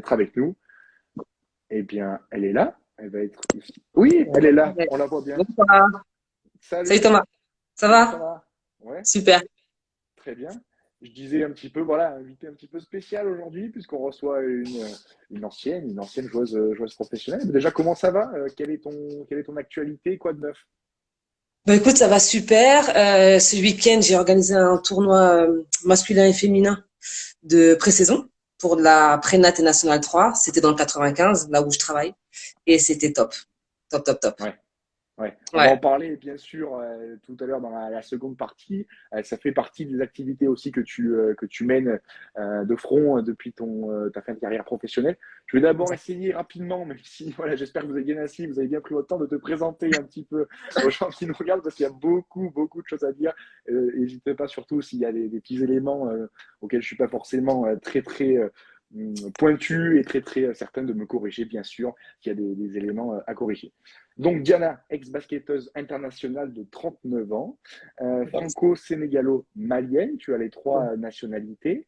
d'être avec nous. Eh bien, elle est là. Elle va être ici. Oui, elle est là. Ouais. On la voit bien. Bonsoir. Salut Salut. Thomas. Ça Comment ça va? va? Ouais, Super. très bien. Je disais un petit peu, voilà, invité un petit peu spécial aujourd'hui, puisqu'on reçoit une ancienne joueuse professionnelle. Mais déjà, comment ça va? Quelle est ton actualité? Quoi de neuf? Bah écoute, ça va super. Ce week-end, j'ai organisé un tournoi masculin et féminin de pré-saison pour de la Prénat et National 3. C'était dans le 95, là où je travaille. Et c'était top. Top, top, top. Ouais. Ouais, on va Ouais. en parler bien sûr tout à l'heure dans la seconde partie. Ça fait partie des activités aussi que tu mènes de front depuis ta fin de carrière professionnelle. Je vais d'abord Exact. essayer rapidement, même si voilà, j'espère que vous avez bien assis, vous avez bien pris votre temps de te présenter un petit peu aux gens qui nous regardent parce qu'il y a beaucoup de choses à dire. N'hésitez pas surtout s'il y a des petits éléments auxquels je suis pas forcément pointu et très certain de me corriger bien sûr s'il y a des éléments à corriger. Donc Diana, ex-basketteuse internationale de 39 ans, Yes. franco-sénégalo-malienne, tu as les trois nationalités.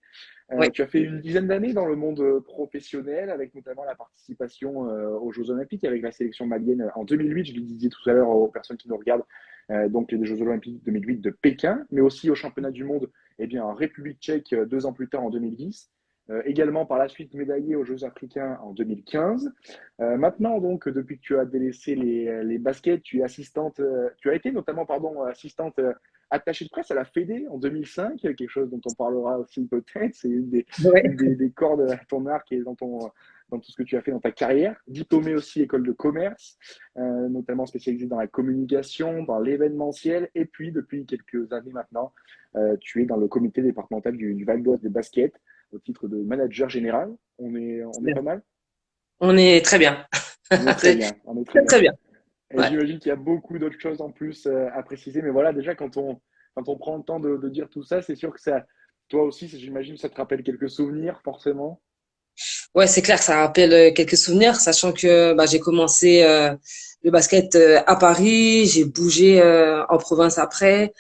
Oui. Tu as fait une dizaine d'années dans le monde professionnel, avec notamment la participation aux Jeux Olympiques avec la sélection malienne en 2008, je le disais tout à l'heure aux personnes qui nous regardent, donc les Jeux Olympiques 2008 de Pékin, mais aussi au championnat du monde eh bien, en République tchèque 2 ans plus tard en 2010. Également par la suite médaillée aux Jeux africains en 2015. Maintenant, donc, depuis que tu as délaissé les baskets, tu as été notamment, pardon, assistante attachée de presse à la Fédé en 2005, quelque chose dont on parlera aussi peut-être. C'est Ouais. des cordes à ton arc et dans tout ce que tu as fait dans ta carrière. Diplômée aussi école de commerce, notamment spécialisée dans la communication, dans l'événementiel. Et puis, depuis quelques années maintenant, tu es dans le comité départemental du Val d'Oise des baskets au titre de manager général. On est pas mal. On est très bien. On est très C'est bien, on est très très, bien. très bien. Et Ouais. j'imagine qu'il y a beaucoup d'autres choses en plus à préciser, mais voilà, déjà quand on prend le temps de dire tout ça, c'est sûr que ça, toi aussi, j'imagine, ça te rappelle quelques souvenirs, forcément. Ouais, c'est clair que ça rappelle quelques souvenirs, sachant que bah, j'ai commencé le basket à Paris, j'ai bougé en province après.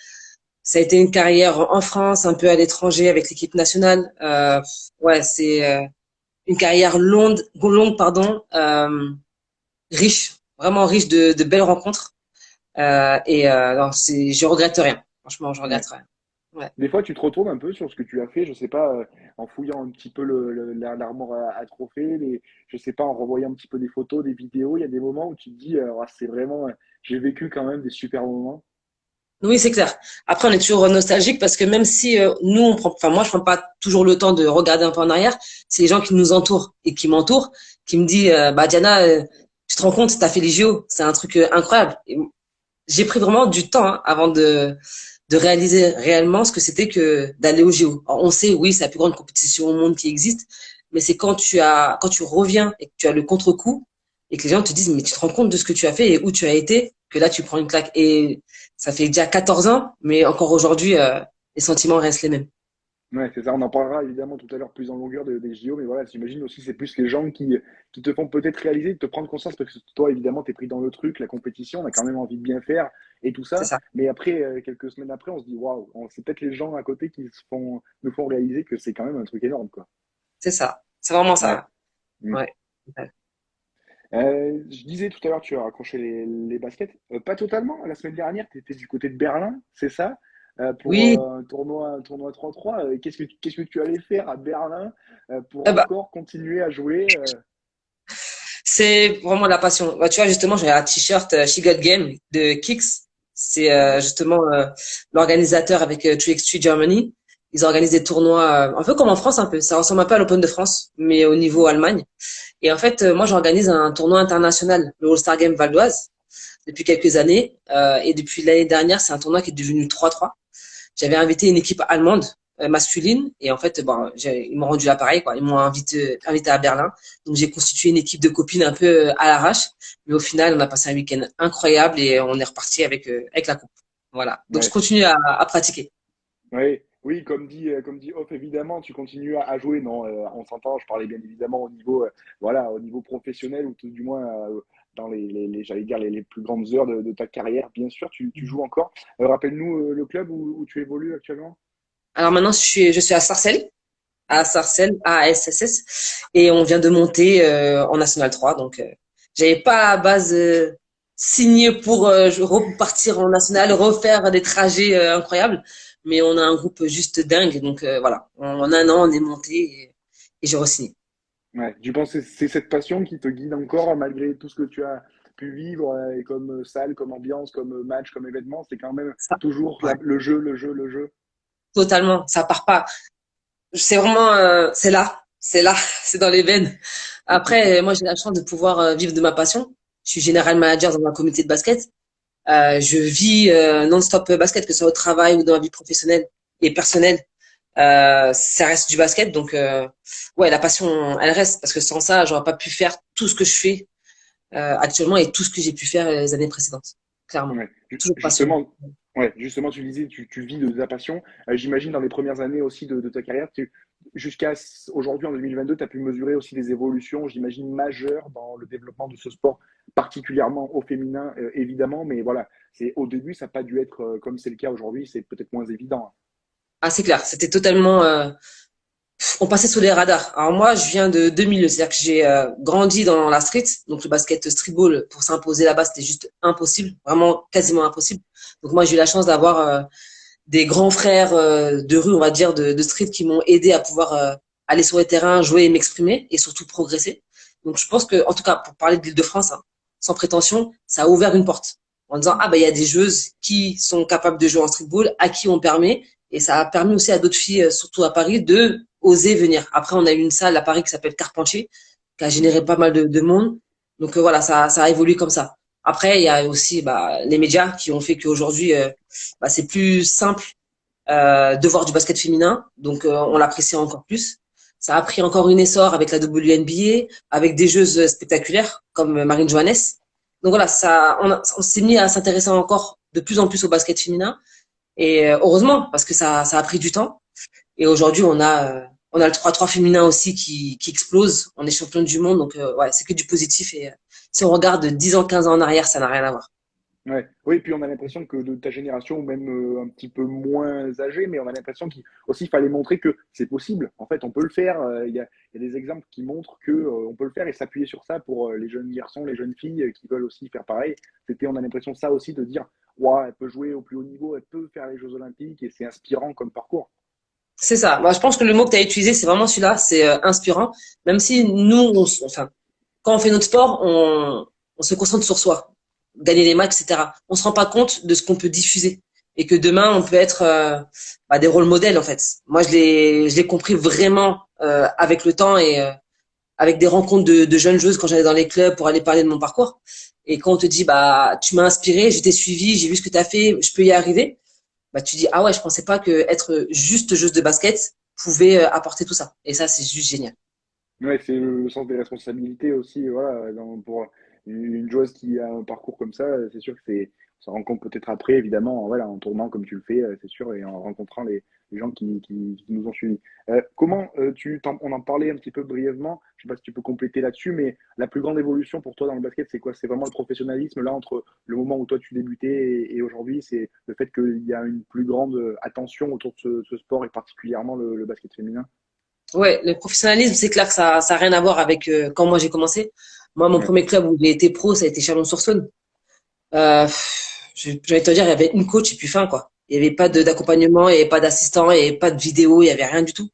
Ça a été une carrière en France, un peu à l'étranger avec l'équipe nationale. Ouais, c'est une carrière longue, pardon, riche, vraiment riche de belles rencontres. Non, je regrette rien. Franchement, je regrette Ouais. rien. Ouais. Des fois, tu te retournes un peu sur ce que tu as fait, je sais pas, en fouillant un petit peu l'armoire à trophées, je sais pas, en revoyant un petit peu des photos, des vidéos, il y a des moments où tu te dis, ah, c'est vraiment, j'ai vécu quand même des super moments. Oui, c'est clair. Après, on est toujours nostalgique parce que même si nous, enfin moi, je prends pas toujours le temps de regarder un peu en arrière, c'est les gens qui nous entourent et qui m'entourent, qui me disent, bah Diana, tu te rends compte, t'as fait les JO, c'est un truc incroyable. Et j'ai pris vraiment du temps hein, avant de réaliser réellement ce que c'était que d'aller aux JO. Alors, on sait, oui, c'est la plus grande compétition au monde qui existe, mais c'est quand tu reviens et que tu as le contre-coup et que les gens te disent, mais tu te rends compte de ce que tu as fait et où tu as été, que là, tu prends une claque. Et ça fait déjà 14 ans, mais encore aujourd'hui, les sentiments restent les mêmes. Ouais, c'est ça. On en parlera évidemment tout à l'heure plus en longueur des JO, mais voilà, j'imagine aussi c'est plus les gens qui te font peut-être réaliser, de te prendre conscience, parce que toi, évidemment, tu es pris dans le truc, la compétition, on a quand même envie de bien faire et tout C'est ça. ça, Mais après, quelques semaines après, on se dit, waouh, c'est peut-être les gens à côté nous font réaliser que c'est quand même un truc énorme, quoi. c'est ça. C'est vraiment Ouais. ça. Mm. Ouais. Je disais tout à l'heure, tu as raccroché les baskets. Pas totalement. La semaine dernière, tu étais du côté de Berlin, c'est ça? Pour Oui, un tournoi 3-3. Qu'est-ce que tu allais faire à Berlin pour eh ben, encore continuer à jouer c'est vraiment la passion. Bah, tu vois, justement, j'ai un t-shirt She Got Game de Kicks. C'est Ouais, justement l'organisateur avec 3x3 Germany. Ils organisent des tournois un peu comme en France un peu. Ça ressemble un peu à l'Open de France, mais au niveau mm, Allemagne. Et en fait, moi, j'organise un tournoi international, le All-Star Game Val d'Oise, depuis quelques années. Et depuis l'année dernière, c'est un tournoi qui est devenu 3-3. J'avais invité une équipe allemande masculine et en fait bon ils m'ont rendu l'appareil quoi, ils m'ont invité à Berlin, donc j'ai constitué une équipe de copines un peu à l'arrache, mais au final on a passé un week-end incroyable et on est reparti avec la coupe. Voilà, donc je ouais, continue à pratiquer. ouais. Oui, comme dit Off, évidemment, tu continues à jouer. Non, on s'entend. Je parlais bien évidemment au niveau, voilà, au niveau professionnel ou tout du moins dans j'allais dire les plus grandes heures de ta carrière. Bien sûr, tu joues encore. Rappelle-nous le club où tu évolues actuellement. Alors maintenant je suis à Sarcelles, à Sarcelles, à ASSS, et on vient de monter en National 3. Donc, j'avais pas à la base signé pour repartir en National, refaire des trajets incroyables, mais on a un groupe juste dingue. Donc voilà, en un an, on est monté et j'ai re-signé. Ouais. Tu penses que c'est cette passion qui te guide encore malgré tout ce que tu as pu vivre et comme salle, comme ambiance, comme match, comme événement, c'est quand même Ça, toujours ouais, le jeu, le jeu, le jeu. totalement, ça part pas. C'est vraiment, c'est là, c'est dans les veines. Après, moi, j'ai la chance de pouvoir vivre de ma passion. Je suis général manager dans un comité de basket. Je vis non-stop basket, que ce soit au travail ou dans la vie professionnelle et personnelle. Ça reste du basket, donc ouais, la passion, elle reste parce que sans ça, j'aurais pas pu faire tout ce que je fais actuellement et tout ce que j'ai pu faire les années précédentes. Clairement, Ouais. toujours passionné. Justement, ouais, justement, tu disais, tu vis de ta passion. J'imagine dans les premières années aussi de ta carrière, jusqu'à aujourd'hui en 2022, tu as pu mesurer aussi des évolutions, j'imagine, majeures dans le développement de ce sport, particulièrement au féminin, évidemment. Mais voilà, c'est au début, ça n'a pas dû être comme c'est le cas aujourd'hui, c'est peut-être moins évident. Ah, c'est clair, c'était totalement on passait sous les radars. Alors moi, je viens de deux milieux, c'est-à-dire que j'ai grandi dans la street, donc le basket streetball pour s'imposer là-bas, c'était juste impossible, vraiment quasiment impossible. Donc moi, j'ai eu la chance d'avoir des grands frères de rue, on va dire, de street qui m'ont aidé à pouvoir aller sur les terrains, jouer et m'exprimer et surtout progresser. Donc je pense que, en tout cas, pour parler de l'Île-de-France, hein, sans prétention, ça a ouvert une porte en disant ah ben il y a des joueuses qui sont capables de jouer en streetball, à qui on permet, et ça a permis aussi à d'autres filles, surtout à Paris, de oser venir. Après, on a eu une salle à Paris qui s'appelle Carpentier, qui a généré pas mal de monde. Donc voilà, ça a évolué comme ça. Après, il y a aussi les médias qui ont fait qu'aujourd'hui, c'est plus simple de voir du basket féminin, donc on l'apprécie encore plus. Ça a pris encore une essor avec la WNBA, avec des joueuses spectaculaires comme Marine Johannes. Donc voilà, on s'est mis à s'intéresser encore de plus en plus au basket féminin. Et heureusement, parce que ça a pris du temps. Et aujourd'hui, on a le 3-3 féminin aussi qui explose. On est champion du monde, donc ouais, c'est que du positif. Et si on regarde 10 ans, 15 ans en arrière, ça n'a rien à voir. Ouais. Oui, puis on a l'impression que de ta génération, ou même un petit peu moins âgé, mais on a l'impression qu'il aussi fallait montrer que c'est possible. En fait, on peut le faire. Il y a des exemples qui montrent que on peut le faire et s'appuyer sur ça pour les jeunes garçons, les jeunes filles qui veulent aussi faire pareil. On a l'impression ça aussi de dire, ouais, elle peut jouer au plus haut niveau, elle peut faire les Jeux Olympiques et c'est inspirant comme parcours. C'est ça. Moi, je pense que le mot que tu as utilisé, c'est vraiment celui-là. C'est inspirant. Même si nous, enfin, quand on fait notre sport, on se concentre sur soi, gagner les matchs, etc. On se rend pas compte de ce qu'on peut diffuser et que demain, on peut être des rôles modèles en fait. Moi, je l'ai compris vraiment avec le temps et avec des rencontres de jeunes joueuses quand j'allais dans les clubs pour aller parler de mon parcours. Et quand on te dit, tu m'as inspiré, je t'ai suivi, j'ai vu ce que tu as fait, je peux y arriver. Tu dis, ah ouais, je pensais pas que être juste joueuse de basket pouvait apporter tout ça. Et ça, c'est juste génial. Ouais, c'est le sens des responsabilités aussi, voilà, pour une joueuse qui a un parcours comme ça, c'est sûr que on s'en rend compte peut-être après, évidemment, voilà, en tournant comme tu le fais, c'est sûr, et en rencontrant les gens qui nous ont suivis. Comment on en parlait un petit peu brièvement, je sais pas si tu peux compléter là-dessus, mais la plus grande évolution pour toi dans le basket, c'est quoi? C'est vraiment le professionnalisme, là, entre le moment où toi tu débutais et aujourd'hui, c'est le fait qu'il y a une plus grande attention autour de ce sport et particulièrement le basket féminin? Ouais, le professionnalisme, c'est clair que ça a rien à voir avec quand moi j'ai commencé. Moi, mon Ouais. premier club où j'ai été pro, ça a été Chalon-sur-Saône. Je vais te dire, il y avait une coach et puis fin, quoi. Il y avait pas d'accompagnement, il y avait pas d'assistant, il y avait pas de vidéo, il y avait rien du tout.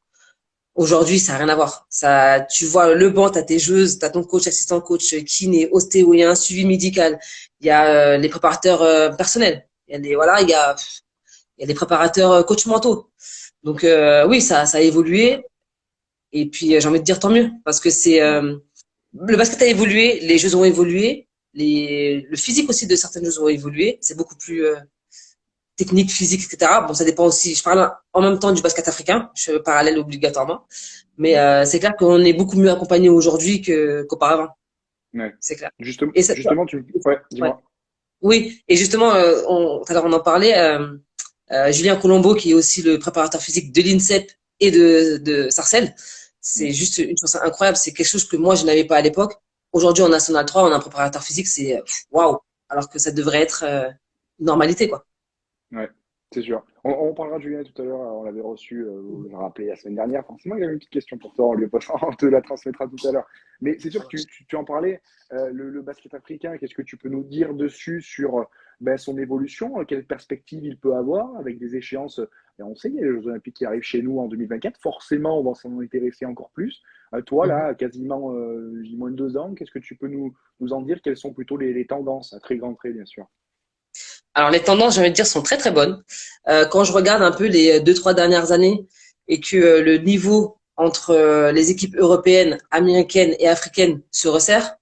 Aujourd'hui, ça a rien à voir. Ça, tu vois le banc, t'as tes joueuses, t'as ton coach, assistant coach, kiné, ostéo, il y a un suivi médical. Il y a les préparateurs personnels. Il y a il y a les préparateurs coach mentaux. Donc oui, ça a évolué. Et puis j'ai envie de dire tant mieux parce que c'est le basket a évolué, les jeux ont évolué, le physique aussi de certaines jeux ont évolué. C'est beaucoup plus technique, physique, etc. Bon, ça dépend aussi. Je parle en même temps du basket africain, je fais le parallèle obligatoirement. Mais c'est clair qu'on est beaucoup mieux accompagné aujourd'hui qu'auparavant. Ouais. C'est clair. Justement, Et ça, justement, ouais, ouais. dis-moi. Oui, et justement, tout à l'heure on en parlait. Julien Colombo, qui est aussi le préparateur physique de l'INSEP et de Sarcelles, c'est Mm. juste une chose incroyable. C'est quelque chose que moi je n'avais pas à l'époque. Aujourd'hui, en National 3, on a un préparateur physique, c'est waouh. Alors que ça devrait être une normalité, quoi. Ouais. C'est sûr. On parlera de Julien tout à l'heure. On l'avait reçu, je l'ai rappelé la semaine dernière. Forcément, il y avait une petite question pour toi. On lui passera, on te la transmettra tout à l'heure. Mais c'est sûr que tu en parlais. Le basket africain, qu'est-ce que tu peux nous dire dessus sur ben, son évolution? Quelle perspective il peut avoir avec des échéances? Ben, on sait, il y a les Jeux Olympiques qui arrivent chez nous en 2024. Forcément, on va s'en intéresser encore plus. Toi, Mhm. là, quasiment moins de 2 ans, qu'est-ce que tu peux nous en dire? Quelles sont plutôt les tendances, à très grands traits, bien sûr? Alors les tendances, j'ai envie de dire, sont très très bonnes. Quand je regarde un peu les 2, 3 dernières années et que le niveau entre les équipes européennes, américaines et africaines se resserre,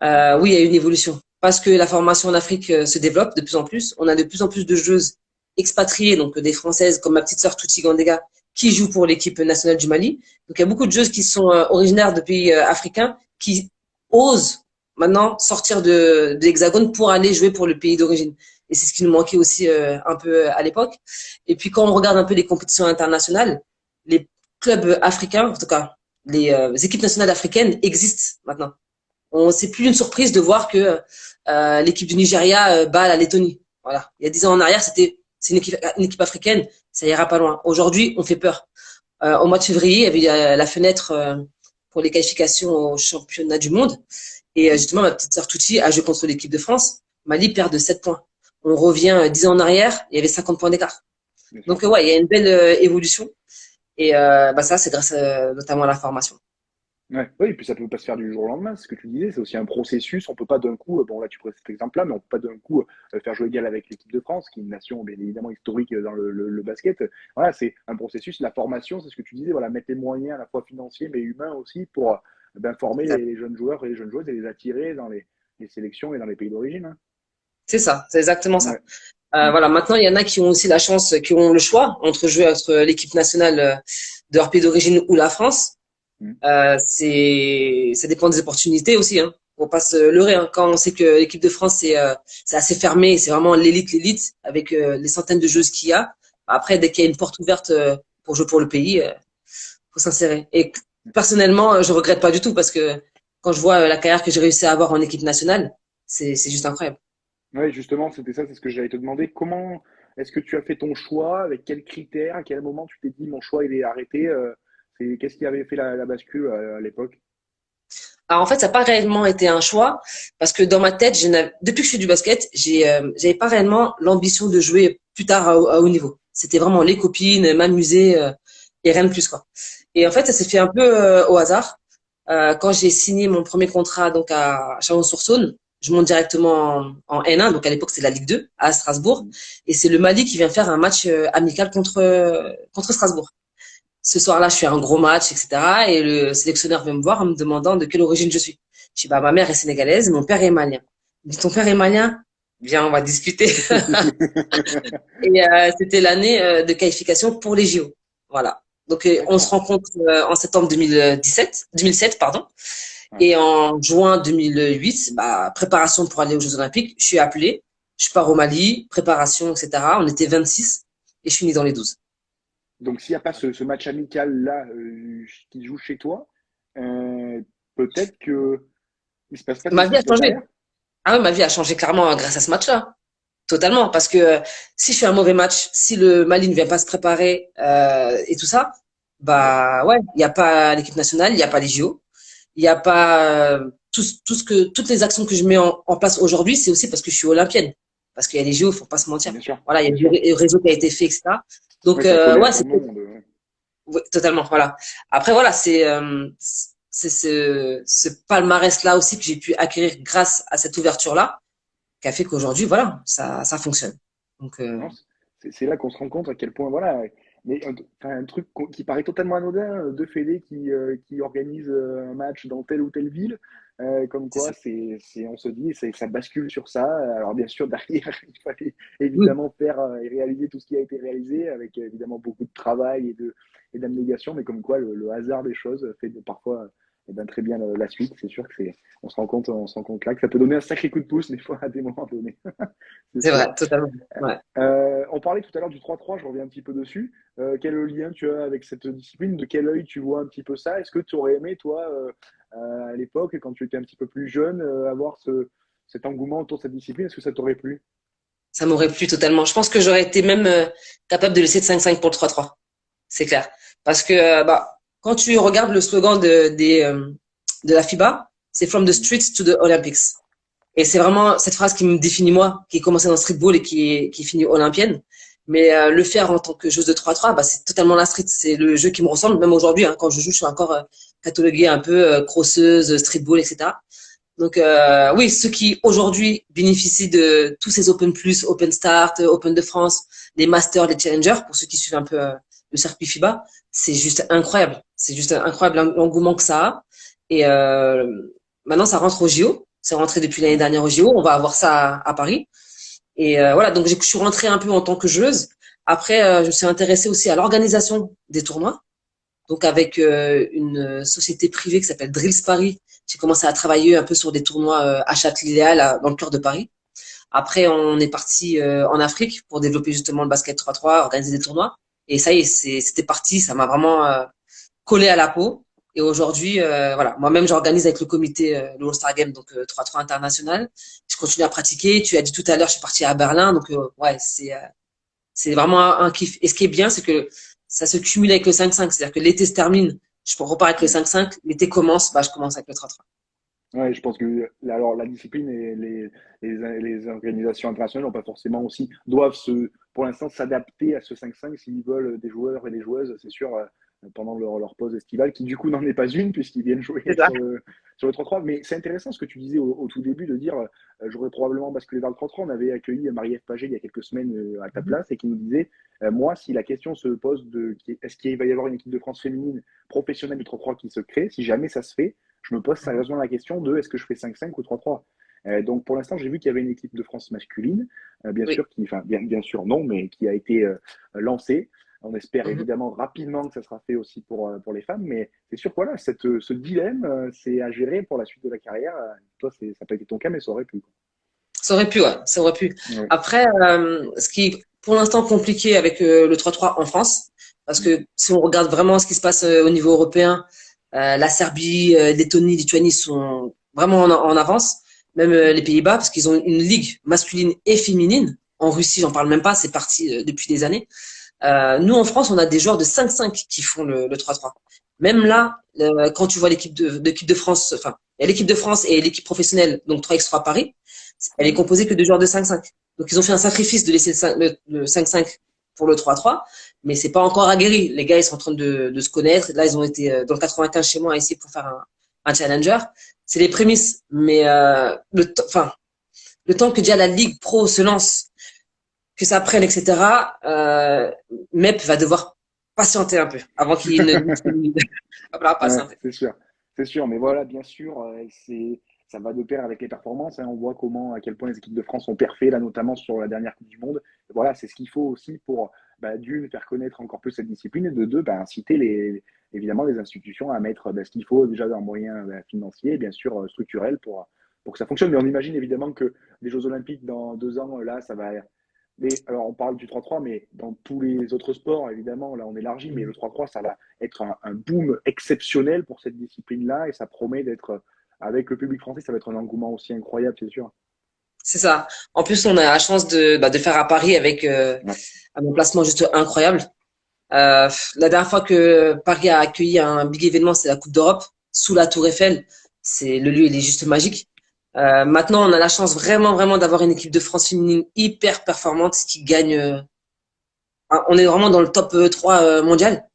oui, il y a une évolution. Parce que la formation en Afrique se développe de plus en plus. On a de plus en plus de joueuses expatriées, donc des Françaises comme ma petite sœur Touti Gandega, qui joue pour l'équipe nationale du Mali. Donc il y a beaucoup de joueuses qui sont originaires de pays africains qui osent maintenant sortir de l'Hexagone pour aller jouer pour le pays d'origine. Et c'est ce qui nous manquait aussi un peu à l'époque. Et puis quand on regarde un peu les compétitions internationales, les clubs africains, en tout cas les équipes nationales africaines existent maintenant. C'est plus une surprise de voir que l'équipe du Nigeria bat la Lettonie. Voilà. Il y a 10 ans en arrière, c'est une équipe africaine, ça ira pas loin. Aujourd'hui, on fait peur. Au mois de février, il y avait la fenêtre pour les qualifications au championnat du monde. Et justement, ma petite sœur Touti a joué contre l'équipe de France. Mali perd de 7 points. On revient 10 ans en arrière, il y avait 50 points d'écart. Bien sûr. Donc ouais, il y a une belle évolution. Et bah ça, c'est grâce notamment à la formation. Ouais. Oui, et puis ça peut pas se faire du jour au lendemain, c'est ce que tu disais, c'est aussi un processus. On peut pas d'un coup, bon là tu prends cet exemple-là, mais on peut pas d'un coup faire jouer égal avec l'équipe de France, qui est une nation bien évidemment historique dans le basket. Voilà, c'est un processus. La formation, c'est ce que tu disais, voilà, mettre les moyens à la fois financiers mais humains aussi pour ben, former les jeunes joueurs et les jeunes joueuses et les attirer dans les sélections et dans les pays d'origine. Hein. C'est ça, c'est exactement ça. Ouais. Mm. Voilà, maintenant, il y en a qui ont aussi la chance, qui ont le choix entre jouer entre l'équipe nationale de leur pays d'origine ou la France. Mm. Ça dépend des opportunités aussi, hein. Faut pas se leurrer, hein. Quand on sait que l'équipe de France, c'est assez fermé, c'est vraiment l'élite, avec les centaines de joueuses qu'il y a. Après, dès qu'il y a une porte ouverte pour jouer pour le pays, faut s'insérer. Et personnellement, je regrette pas du tout parce que quand je vois la carrière que j'ai réussi à avoir en équipe nationale, c'est juste incroyable. Ouais, justement, c'était ça, c'est ce que j'allais te demander. Comment est-ce que tu as fait ton choix? Avec quels critères? À quel moment tu t'es dit mon choix il est arrêté? Qu'est-ce qui avait fait la bascule à l'époque? Alors en fait, ça n'a pas réellement été un choix parce que dans ma tête, depuis que je fais du basket, j'avais pas réellement l'ambition de jouer plus tard à haut niveau. C'était vraiment les copines, m'amuser et rien de plus quoi. Et en fait, ça s'est fait un peu au hasard. Quand j'ai signé mon premier contrat donc à Chalon-sur-Saône, je monte directement en N1, donc à l'époque c'est la Ligue 2 à Strasbourg, et c'est le Mali qui vient faire un match amical contre Strasbourg. Ce soir-là, je fais un gros match, etc. Et le sélectionneur vient me voir en me demandant de quelle origine je suis. Je dis, bah, ma mère est sénégalaise, mon père est malien. Il me dit, ton père est malien? Viens, on va discuter. Et c'était l'année de qualification pour les JO. Voilà. Donc, on se D'accord. rencontre en septembre 2007, pardon. Ouais. Et en juin 2008, bah, préparation pour aller aux Jeux Olympiques, je suis appelé. Je pars au Mali, préparation, etc. On était 26 et je finis dans les 12. Donc s'il n'y a pas ce match amical là qui joue chez toi, peut-être que il se passe pas tout Ma de vie a suite ta changé. carrière. Ah ouais, ma vie a changé clairement grâce à ce match-là. Totalement. Parce que si je fais un mauvais match, si le Mali ne vient pas se préparer et tout ça, Ouais, bah ouais, il n'y a pas l'équipe nationale, il n'y a pas les JO, il n'y a pas toutes les actions que je mets en place aujourd'hui, c'est aussi parce que je suis olympienne. Parce qu'il y a les JO, faut pas se mentir. bien sûr, Voilà, il y a bien sûr. du réseau qui a été fait, etc. Ouais, Donc ça collait à ouais, ton monde. Ouais. ouais, totalement. Voilà. Après voilà, c'est ce palmarès-là aussi que j'ai pu acquérir grâce à cette ouverture-là qui a fait qu'aujourd'hui, voilà, ça fonctionne. Donc, Non, c'est là qu'on se rend compte à quel point, voilà, mais enfin, un truc qui paraît totalement anodin, deux fédés qui organisent un match dans telle ou telle ville, comme c'est quoi, ça. on se dit, ça bascule sur ça. Alors bien sûr, derrière, il fallait Oui, évidemment faire et réaliser tout ce qui a été réalisé, avec évidemment beaucoup de travail et d'abnégation, mais comme quoi le hasard des choses fait parfois eh ben, très bien la suite. C'est sûr que on se rend compte là que ça peut donner un sacré coup de pouce des fois à des moments donnés. C'est c'est sûr. vrai, totalement. Ouais. On parlait tout à l'heure du 3-3, je reviens un petit peu dessus. Quel lien tu as avec cette discipline? De quel œil tu vois un petit peu ça? Est-ce que tu aurais aimé, toi, à l'époque, quand tu étais un petit peu plus jeune, avoir cet engouement autour de cette discipline? Est-ce que ça t'aurait plu? Ça m'aurait plu totalement. Je pense que j'aurais été même capable de laisser de 5-5 pour le 3-3. C'est clair. Parce que bah, quand tu regardes le slogan de la FIBA, c'est From the streets to the Olympics. Et c'est vraiment cette phrase qui me définit moi, qui est commencée dans le streetball et qui finit olympienne. Mais le faire en tant que joueuse de 3-3, bah, c'est totalement la street. C'est le jeu qui me ressemble. Même aujourd'hui, hein, quand je joue, je suis encore cataloguée un peu crosseuse, streetball, etc. Donc oui, ceux qui aujourd'hui bénéficient de tous ces Open Plus, Open Start, Open de France, les Masters, les Challengers, pour ceux qui suivent un peu le circuit FIBA, c'est juste incroyable. C'est juste incroyable l'engouement que ça a. Et maintenant, ça rentre au JO. C'est rentré depuis l'année dernière au JO. On va avoir ça à Paris. Et voilà, donc je suis rentrée un peu en tant que joueuse. Après, je me suis intéressée aussi à l'organisation des tournois. Donc avec une société privée qui s'appelle Drills Paris, j'ai commencé à travailler un peu sur des tournois à Châtelet-Léal, dans le cœur de Paris. Après, on est parti en Afrique pour développer justement le basket 3-3, organiser des tournois. Et ça y est, c'était parti. Ça m'a vraiment collé à la peau. Et aujourd'hui, voilà, moi-même, j'organise avec le comité le All-Star Game, donc 3-3 international. Je continue à pratiquer. Tu as dit tout à l'heure, je suis partie à Berlin, donc ouais, c'est vraiment un kiff. Et ce qui est bien, c'est que ça se cumule avec le 5-5. C'est-à-dire que l'été se termine, je repars avec le 5-5. L'été commence, bah, je commence avec le 3-3. Ouais, je pense que alors la discipline et les organisations internationales ont pas forcément aussi doivent pour l'instant s'adapter à ce 5-5 s'ils veulent des joueurs et des joueuses, c'est sûr, pendant leur pause estivale, qui du coup n'en est pas une puisqu'ils viennent jouer C'est ça. sur le 3-3. Mais c'est intéressant ce que tu disais au tout début de dire j'aurais probablement basculé dans le 3-3. On avait accueilli Marie-Ève Pagé il y a quelques semaines à ta place et qui nous disait moi, si la question se pose de est-ce qu'il va y avoir une équipe de France féminine professionnelle du 3-3 qui se crée, si jamais ça se fait, je me pose sérieusement la question de est-ce que je fais 5-5 ou 3-3. Donc pour l'instant, j'ai vu qu'il y avait une équipe de France masculine, bien Oui. sûr, bien sûr non, mais qui a été lancée. On espère Mhm. évidemment rapidement que ça sera fait aussi pour les femmes, mais c'est sûr que voilà, ce dilemme, c'est à gérer pour la suite de la carrière. Toi, ça n'a pas été ton cas, mais ça aurait pu. Ça aurait pu, ouais, ça aurait pu. Ouais. Après, ce qui est pour l'instant compliqué avec le 3-3 en France, parce que si on regarde vraiment ce qui se passe au niveau européen, la Serbie, Lettonie, Lituanie sont vraiment en avance, même les Pays-Bas, parce qu'ils ont une ligue masculine et féminine. En Russie, j'en parle même pas, c'est parti depuis des années. Nous, en France, on a des joueurs de 5-5 qui font le 3-3. Même là, quand tu vois l'équipe de France, enfin, il y a l'équipe de France et l'équipe professionnelle, donc 3x3 Paris, elle est Mhm. composée que de joueurs de 5-5. Donc, ils ont fait un sacrifice de laisser le 5-5 pour le 3-3, mais c'est pas encore aguerri. Les gars, ils sont en train de se connaître. Là, ils ont été dans le 95 chez moi ici pour faire un challenger. C'est les prémices, mais enfin, le temps que déjà la Ligue Pro se lance, que ça prenne, etc., MEP va devoir patienter un peu avant qu'il ne va falloir Ouais, patienter. c'est sûr. C'est sûr. Mais voilà, bien sûr, ça va de pair avec les performances, hein. On voit à quel point les équipes de France ont perfé, là, notamment sur la dernière Coupe du Monde. Voilà, c'est ce qu'il faut aussi pour, bah, d'une, faire connaître encore plus cette discipline et de deux, bah, inciter évidemment les institutions à mettre ce qu'il faut déjà d'un moyen financier et bien sûr structurel pour que ça fonctionne. Mais on imagine évidemment que les Jeux Olympiques dans 2 ans, là, ça va. Mais alors, on parle du 3-3, mais dans tous les autres sports, évidemment, là, on élargit, mais le 3-3, ça va être un boom exceptionnel pour cette discipline-là, et ça promet d'être, avec le public français, ça va être un engouement aussi incroyable, c'est sûr. C'est ça. En plus, on a la chance de faire à Paris avec Ouais. un emplacement juste incroyable. La dernière fois que Paris a accueilli un big événement, c'est la Coupe d'Europe, sous la Tour Eiffel. C'est le lieu, il est juste magique. Maintenant, on a la chance vraiment, vraiment d'avoir une équipe de France féminine hyper performante qui gagne. On est vraiment dans le top 3 mondial.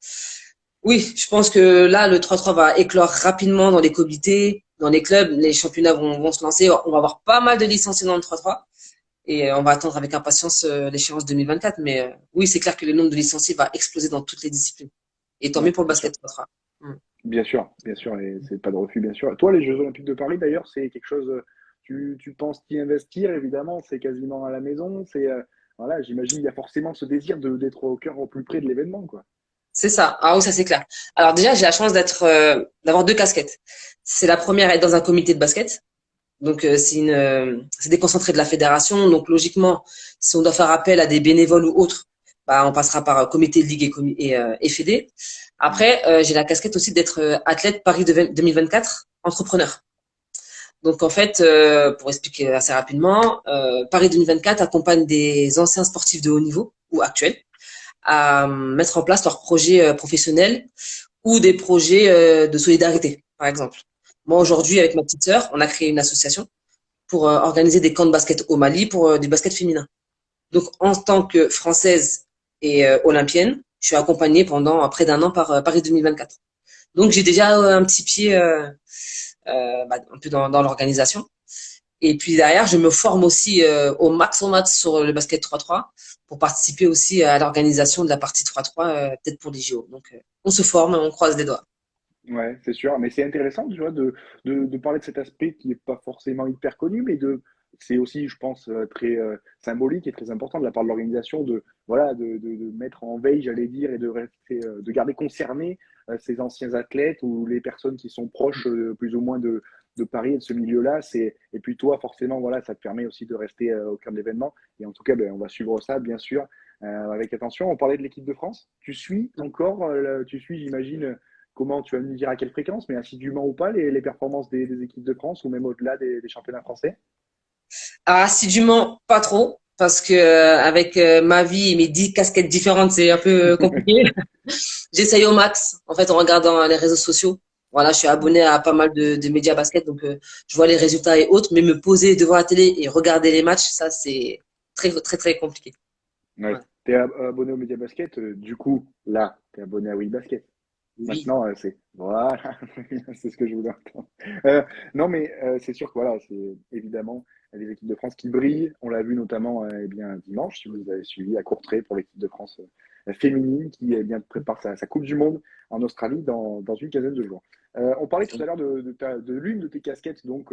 Oui, je pense que là, le 3-3 va éclore rapidement dans les comités, dans les clubs. Les championnats vont se lancer. On va avoir pas mal de licenciés dans le 3-3. Et on va attendre avec impatience l'échéance 2024. Mais oui, c'est clair que le nombre de licenciés va exploser dans toutes les disciplines. Et tant Ouais, mieux pour le bien sûr. basket 3-3. Mm. Bien sûr, et c'est pas de refus, bien sûr. Toi, les Jeux Olympiques de Paris, d'ailleurs, c'est quelque chose, tu penses t'y investir, évidemment, c'est quasiment à la maison, voilà, j'imagine, il y a forcément ce désir d'être au cœur, au plus près de l'événement, quoi. C'est ça. Ah oui, ça c'est clair. Alors déjà, j'ai la chance d'avoir deux casquettes. C'est la première, être dans un comité de basket. Donc c'est déconcentré de la fédération. Donc logiquement, si on doit faire appel à des bénévoles ou autres, bah on passera par comité de ligue et fédé. Mm. Après, j'ai la casquette aussi d'être athlète Paris 2024, entrepreneur. Donc, en fait, pour expliquer assez rapidement, Paris 2024 accompagne des anciens sportifs de haut niveau ou actuels à mettre en place leurs projets professionnels ou des projets de solidarité, par exemple. Moi, aujourd'hui, avec ma petite sœur, on a créé une association pour organiser des camps de basket au Mali pour du basket féminin. Donc, en tant que Française et olympienne, je suis accompagnée pendant près d'un an par Paris 2024. Donc, j'ai déjà un petit pied un peu dans l'organisation. Et puis derrière, je me forme aussi au max sur le basket 3-3 pour participer aussi à l'organisation de la partie 3-3, peut-être pour les JO. Donc, on se forme, on croise les doigts. Ouais, c'est sûr. Mais c'est intéressant, tu vois, de parler de cet aspect qui n'est pas forcément hyper connu, mais c'est aussi, je pense, très symbolique et très important de la part de l'organisation voilà, de mettre en veille, j'allais dire, et de rester, de garder concernés ces anciens athlètes ou les personnes qui sont proches plus ou moins de Paris et de ce milieu-là. Et puis toi, forcément, voilà, ça te permet aussi de rester au cœur de l'événement. Et en tout cas, ben, on va suivre ça, bien sûr, avec attention. On parlait de l'équipe de France. Tu suis encore, j'imagine, comment tu vas me dire à quelle fréquence, mais assidûment ou pas, les performances des équipes de France ou même au-delà des championnats français? Alors, assidûment, pas trop, parce que avec ma vie et mes 10 casquettes différentes, c'est un peu compliqué. J'essaye au max, en fait, en regardant les réseaux sociaux. Voilà, je suis abonné à pas mal de médias basket, donc je vois les résultats et autres, mais me poser devant la télé et regarder les matchs, ça, c'est très, très, très compliqué. Ouais. Ouais. Tu es abonné au Média Basket, du coup, là, tu es abonné à Oui Basket. Oui. Maintenant, c'est voilà, c'est ce que je voulais entendre. Non, mais c'est sûr que voilà, c'est évidemment les équipes de France qui brillent. On l'a vu notamment eh bien, dimanche, si vous avez suivi à Courtrai pour l'équipe de France féminine qui eh bien, prépare sa Coupe du Monde en Australie dans une quinzaine de jours. On parlait tout à l'heure de l'une de tes casquettes donc,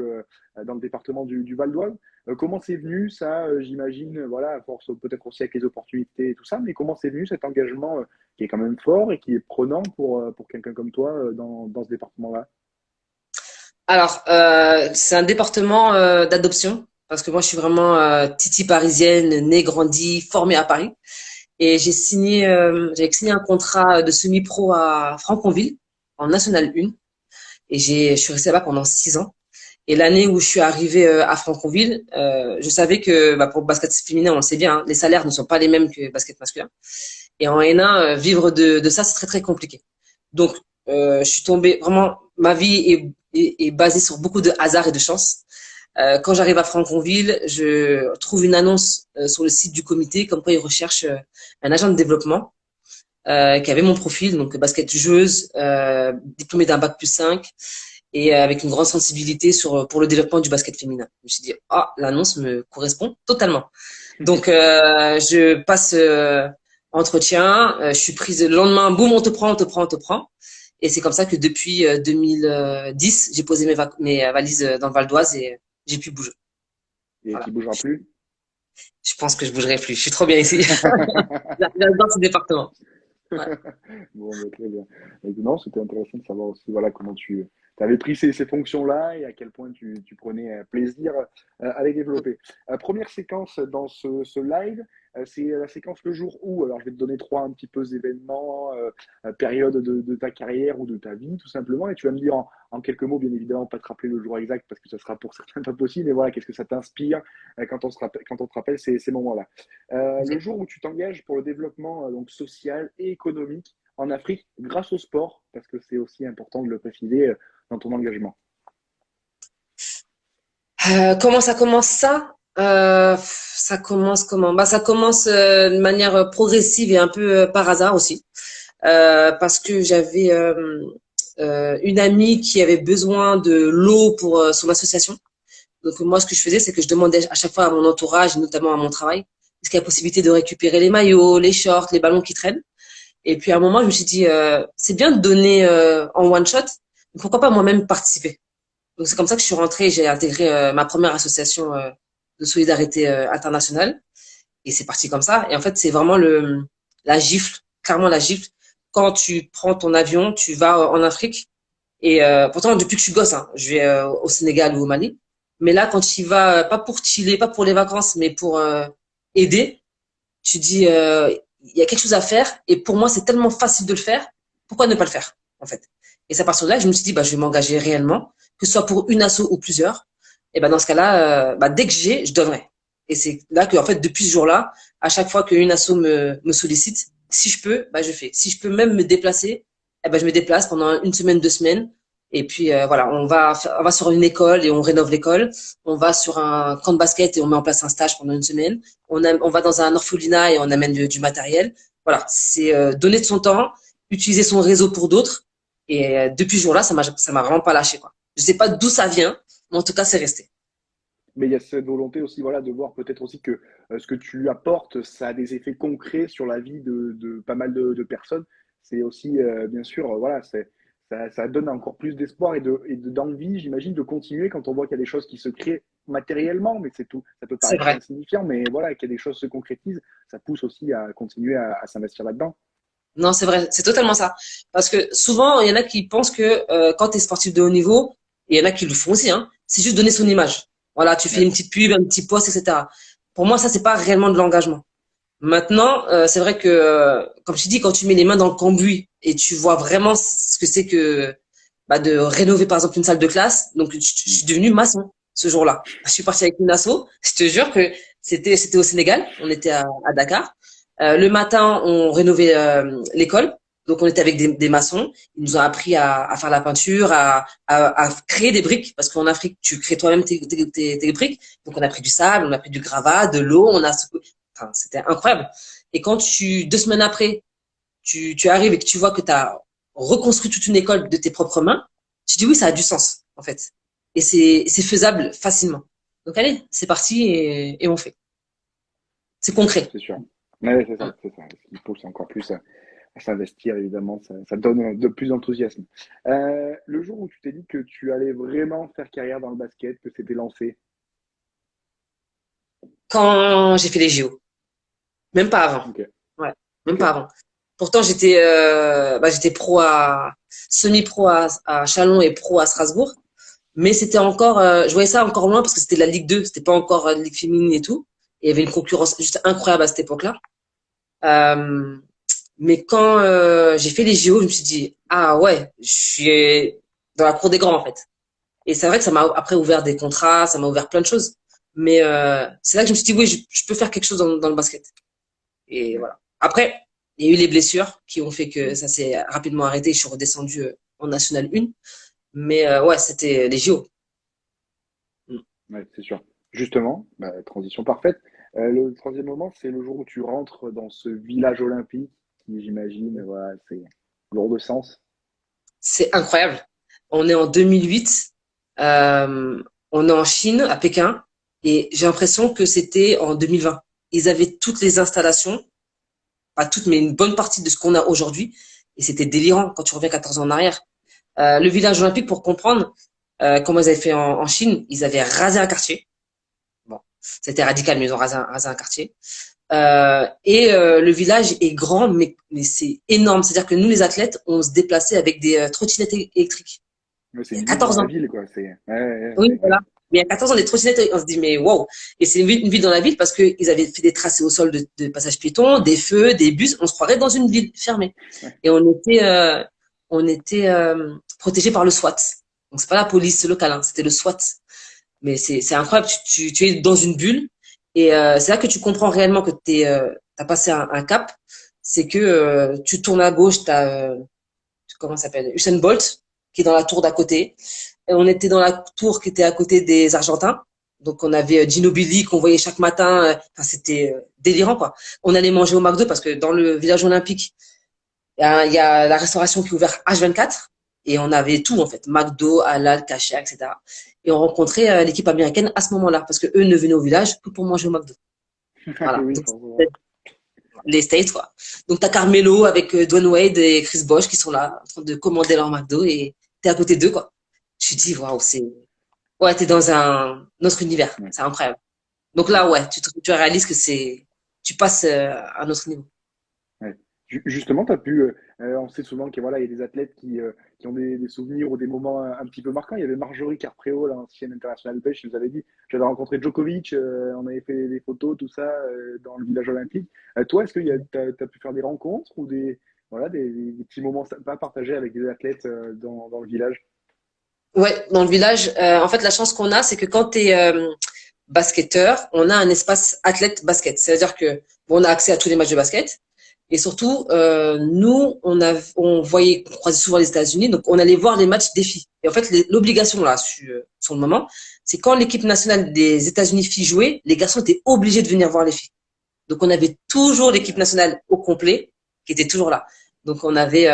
dans le département du Val d'Oise. Comment c'est venu ça, j'imagine, voilà, à force peut-être aussi avec les opportunités et tout ça, mais comment c'est venu cet engagement qui est quand même fort et qui est prenant pour quelqu'un comme toi dans ce département-là? Alors, c'est un département d'adoption, parce que moi, je suis vraiment titi parisienne, née, grandie, formée à Paris. Et j'avais signé un contrat de semi-pro à Franconville, en National 1. Et je suis restée là-bas pendant 6 ans. Et l'année où je suis arrivée à Franconville, je savais que pour le basket féminin, on le sait bien, hein, les salaires ne sont pas les mêmes que le basket masculin. Et en N1, vivre de ça, c'est très très compliqué. Donc, je suis tombée vraiment. Ma vie est basée sur beaucoup de hasard et de chance. Quand j'arrive à Franconville, je trouve une annonce sur le site du comité comme quoi ils recherchent un agent de développement qui avait mon profil, donc basket joueuse, diplômée d'un bac+5 et avec une grande sensibilité pour le développement du basket féminin. Je me suis dit, ah, l'annonce me correspond totalement. Donc, je passe entretien, je suis prise le lendemain, boum, on te prend, on te prend, on te prend. Et c'est comme ça que depuis 2010, j'ai posé mes valises dans le Val d'Oise et j'ai pu bouger. Et Voilà. tu bougera plus? Je pense que je bougerai plus. Je suis trop bien ici. J'adore ce département. Ouais. Bon, bah, très bien. Non, c'était intéressant de savoir aussi voilà, comment tu avais pris ces fonctions-là et à quel point tu prenais plaisir à les développer. Première séquence dans ce live, c'est la séquence le jour où. Alors, je vais te donner trois un petit peu événements, périodes de ta carrière ou de ta vie, tout simplement. Et tu vas me dire en quelques mots, bien évidemment, pas te rappeler le jour exact parce que ça sera pour certains pas possible. Mais voilà, qu'est-ce que ça t'inspire quand on te rappelle ces moments-là. Le Okay. jour où tu t'engages pour le développement donc social et économique en Afrique grâce au sport, parce que c'est aussi important de le préciser dans ton engagement. Comment ça commence ça? Ça commence comment? Bah, ça commence de manière progressive et un peu par hasard aussi, parce que j'avais une amie qui avait besoin de l'eau pour son association. Donc moi, ce que je faisais, c'est que je demandais à chaque fois à mon entourage, notamment à mon travail, est-ce qu'il y a possibilité de récupérer les maillots, les shorts, les ballons qui traînent. Et puis à un moment, je me suis dit, c'est bien de donner en one shot, mais pourquoi pas moi-même participer? Donc c'est comme ça que je suis rentrée, j'ai intégré ma première association de solidarité internationale et c'est parti comme ça. Et en fait, c'est vraiment la gifle, clairement la gifle. Quand tu prends ton avion, tu vas en Afrique et pourtant depuis que je suis gosse, hein, je vais au Sénégal ou au Mali. Mais là, quand tu y vas, pas pour chiller, pas pour les vacances, mais pour aider, tu dis il y a quelque chose à faire et pour moi c'est tellement facile de le faire, pourquoi ne pas le faire en fait. Et c'est à partir de là que je me suis dit bah je vais m'engager réellement, que ce soit pour une asso ou plusieurs. Et ben dans ce cas-là, dès que je donnerai. Et c'est là que en fait depuis ce jour-là, à chaque fois qu'une asso me sollicite, si je peux, je fais. Si je peux même me déplacer, je me déplace pendant une semaine, 2 semaines. Et puis voilà, on va sur une école et on rénove l'école. On va sur un camp de basket et on met en place un stage pendant une semaine. On va dans un orphelinat et on amène du matériel. Voilà, c'est donner de son temps, utiliser son réseau pour d'autres. Et depuis ce jour-là, ça m'a vraiment pas lâché quoi. Je sais pas d'où ça vient, mais en tout cas, c'est resté. Mais il y a cette volonté aussi, voilà, de voir peut-être aussi que ce que tu apportes, ça a des effets concrets sur la vie de pas mal de personnes. C'est aussi, bien sûr, voilà, ça donne encore plus d'espoir d'envie, j'imagine, de continuer quand on voit qu'il y a des choses qui se créent matériellement, mais c'est tout. Ça peut C'est paraître vrai. insignifiant, mais voilà, qu'il y a des choses se concrétisent, ça pousse aussi à continuer à s'investir là-dedans. Non, c'est vrai. C'est totalement ça. Parce que souvent, il y en a qui pensent que quand tu es sportif de haut niveau, et il y en a qui le font aussi, hein, c'est juste donner son image. Voilà, tu fais Ouais, une petite pub, un petit post, etc. Pour moi, ça, c'est pas réellement de l'engagement. Maintenant, c'est vrai que, comme je t'ai dit, quand tu mets les mains dans le cambouis et tu vois vraiment ce que c'est que de rénover, par exemple, une salle de classe, donc je mm, suis devenue maçon ce jour-là. Je suis partie avec une asso. Je te jure que c'était au Sénégal. On était à Dakar. Le matin, on rénovait l'école. Donc, on était avec des maçons. Ils nous ont appris à faire la peinture, à créer des briques, parce qu'en Afrique, tu crées toi-même tes briques. Donc, on a pris du sable, on a pris du gravat, de l'eau, enfin, c'était incroyable. Et quand 2 semaines après, tu arrives et que tu vois que tu as reconstruit toute une école de tes propres mains, tu dis oui, ça a du sens, en fait. Et c'est faisable facilement. Donc, allez, c'est parti et on fait. C'est concret. c'est sûr. Ouais, c'est ça, c'est ça. Ce qui pousse encore plus à s'investir, évidemment, ça donne de plus d'enthousiasme. Le jour où tu t'es dit que tu allais vraiment faire carrière dans le basket, que c'était lancé. Quand j'ai fait les JO, même pas avant. Ok, Ouais, même ok, pas avant. Pourtant, j'étais semi-pro à Chalon et pro à Strasbourg. Mais c'était encore, je voyais ça encore loin parce que c'était la Ligue 2, c'était pas encore Ligue féminine et tout. Et il y avait une concurrence juste incroyable à cette époque-là. Euh, mais quand j'ai fait les JO, je me suis dit, ah ouais, je suis dans la cour des grands en fait. Et c'est vrai que ça m'a après ouvert des contrats, ça m'a ouvert plein de choses. Mais c'est là que je me suis dit, oui, je peux faire quelque chose dans le basket. Et ouais. voilà. Après, il y a eu les blessures qui ont fait que Mm. ça s'est rapidement arrêté. Je suis redescendu en National 1. Mais ouais, c'était les JO. Ouais, c'est sûr. Justement, transition parfaite. Le troisième moment, c'est le jour où tu rentres dans ce village olympique qui, j'imagine, voilà, c'est lourd de sens. C'est incroyable. On est en 2008, on est en Chine, à Pékin, et j'ai l'impression que c'était en 2020. Ils avaient toutes les installations, pas toutes, mais une bonne partie de ce qu'on a aujourd'hui, et c'était délirant quand tu reviens 14 ans en arrière. Le village olympique, pour comprendre comment ils avaient fait en Chine, ils avaient rasé un quartier. Bon, c'était radical, mais ils ont rasé un quartier. Le village est grand, mais c'est énorme. C'est-à-dire que nous, les athlètes, on se déplaçait avec des trottinettes électriques. Ouais, c'est Il y a une ville dans 14 la ans. ville, quoi. Oui, Ouais. voilà. Mais il y a 14 ans, des trottinettes, on se dit, mais waouh. Et c'est une ville dans la ville parce qu'ils avaient fait des tracés au sol de passage piéton, des feux, des bus. On se croirait dans une ville fermée. Ouais. Et on était protégés par le SWAT. Donc c'est pas la police locale, hein, c'était le SWAT. Mais c'est incroyable. Tu es dans une bulle et c'est là que tu comprends réellement que t'as passé un cap. C'est que tu tournes à gauche, comment ça s'appelle, Usain Bolt qui est dans la tour d'à côté. Et on était dans la tour qui était à côté des Argentins. Donc on avait Ginobili qu'on voyait chaque matin. Enfin c'était délirant quoi. On allait manger au McDo parce que dans le village olympique, il y a la restauration qui est ouverte H24 et on avait tout en fait, McDo, halal, kasher, etc. Et on rencontrait l'équipe américaine à ce moment-là parce que eux ne venaient au village que pour manger au McDo. Voilà. Oui, Donc forcément. les States quoi. Donc t'as Carmelo avec Dwayne Wade et Chris Bosh qui sont là en train de commander leur McDo et t'es à côté d'eux quoi. Je me dis waouh c'est ouais t'es dans un autre univers, Ouais, c'est incroyable. Donc ouais. là ouais tu réalises que tu passes à un autre niveau. Ouais. Justement, tu as pu, on sait souvent qu'il voilà, il y a des athlètes qui ont des souvenirs ou des moments un petit peu marquants. Il y avait Marjorie Carpréau, l'ancienne internationale de pêche, qui nous avait dit, j'avais rencontré Djokovic, on avait fait des photos, tout ça, dans le village olympique. Toi, est-ce que tu as pu faire des rencontres ou voilà, des petits moments sympas partagés avec des athlètes dans le village? Ouais, dans le village, en fait, la chance qu'on a, c'est que quand tu es basketteur, on a un espace athlète basket. C'est-à-dire que bon, on a accès à tous les matchs de basket. Et surtout, nous, on voyait, on croisait souvent les États-Unis, donc on allait voir les matchs des filles. Et en fait, l'obligation là, sur le moment, c'est quand l'équipe nationale des États-Unis filles jouait, les garçons étaient obligés de venir voir les filles. Donc on avait toujours l'équipe nationale au complet, qui était toujours là. Donc on avait